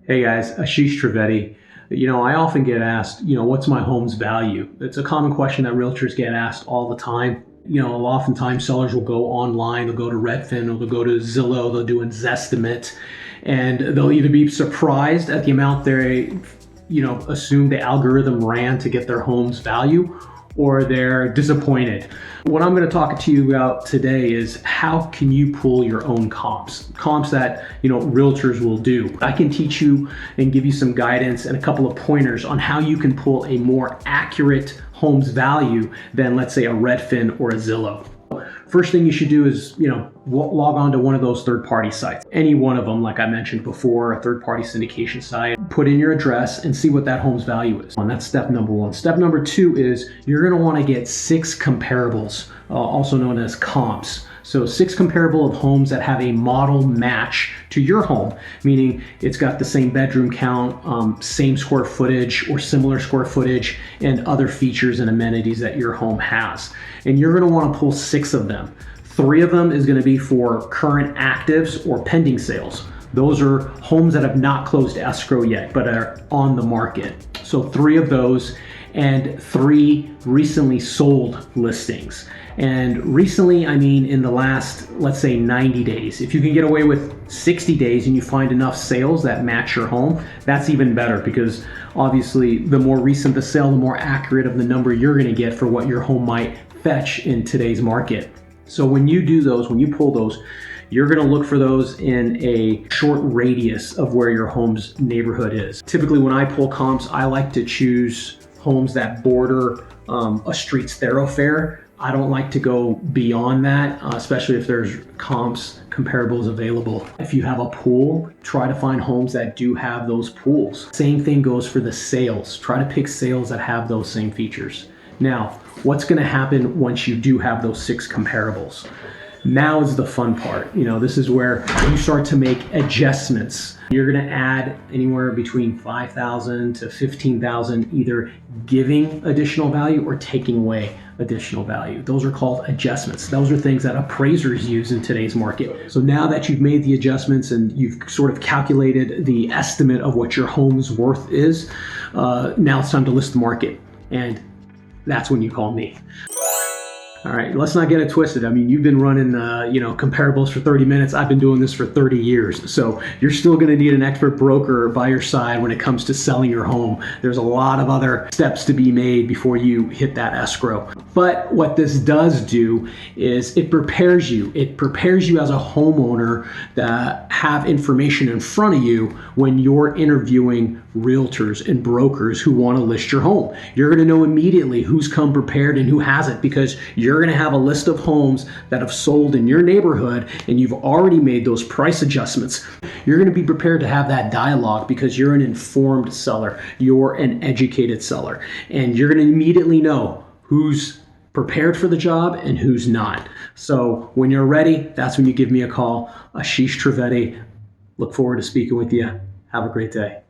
Hey guys, Ashish Trivedi. I often get asked, what's my home's value? It's a common question that realtors get asked all the time. Oftentimes sellers will go online, they'll go to Redfin, or they'll go to Zillow, they'll do a Zestimate, and they'll either be surprised at the amount they, assume the algorithm ran to get their home's value, or they're disappointed. What I'm going to talk to you about today is how can you pull your own comps that realtors will do. I can teach you and give you some guidance and a couple of pointers on how you can pull a more accurate home's value than, let's say, a Redfin or a Zillow. First thing you should do is, log on to one of those third-party sites. Any one of them, like I mentioned before, a third-party syndication site. Put in your address and see what that home's value is. And that's step number one. Step number two is you're going to want to get 6 comparables, also known as comps. So 6 comparable of homes that have a model match to your home, meaning it's got the same bedroom count, same square footage or similar square footage, and other features and amenities that your home has. And you're going to want to pull 6 of them. 3 of them is going to be for current actives or pending sales. Those are homes that have not closed escrow yet, but are on the market. So 3 of those, and 3 recently sold listings. And recently, I mean in the last, let's say 90 days. If you can get away with 60 days and you find enough sales that match your home, that's even better, because obviously the more recent the sale, the more accurate of the number you're gonna get for what your home might fetch in today's market. So when you do those, when you pull those, you're going to look for those in a short radius of where your home's neighborhood is. Typically, when I pull comps, I like to choose homes that border a street's thoroughfare. I don't like to go beyond that, especially if there's comparables available. If you have a pool, try to find homes that do have those pools. Same thing goes for the sales. Try to pick sales that have those same features. Now, what's going to happen once you do have those 6 comparables? Now is the fun part. This is where you start to make adjustments. You're going to add anywhere between 5,000 to 15,000, either giving additional value or taking away additional value. Those are called adjustments. Those are things that appraisers use in today's market. So now that you've made the adjustments and you've sort of calculated the estimate of what your home's worth is, now it's time to list the market. And that's when you call me. All right, let's not get it twisted. I mean, you've been running, comparables for 30 minutes. I've been doing this for 30 years. So you're still going to need an expert broker by your side when it comes to selling your home. There's a lot of other steps to be made before you hit that escrow. But what this does do is it prepares you. It prepares you as a homeowner to have information in front of you when you're interviewing realtors and brokers who want to list your home. You're going to know immediately who's come prepared and who hasn't, because you're going to have a list of homes that have sold in your neighborhood and you've already made those price adjustments. You're going to be prepared to have that dialogue because you're an informed seller. You're an educated seller. And you're going to immediately know who's prepared for the job and who's not. So when you're ready, that's when you give me a call. Ashish Trivedi. Look forward to speaking with you. Have a great day.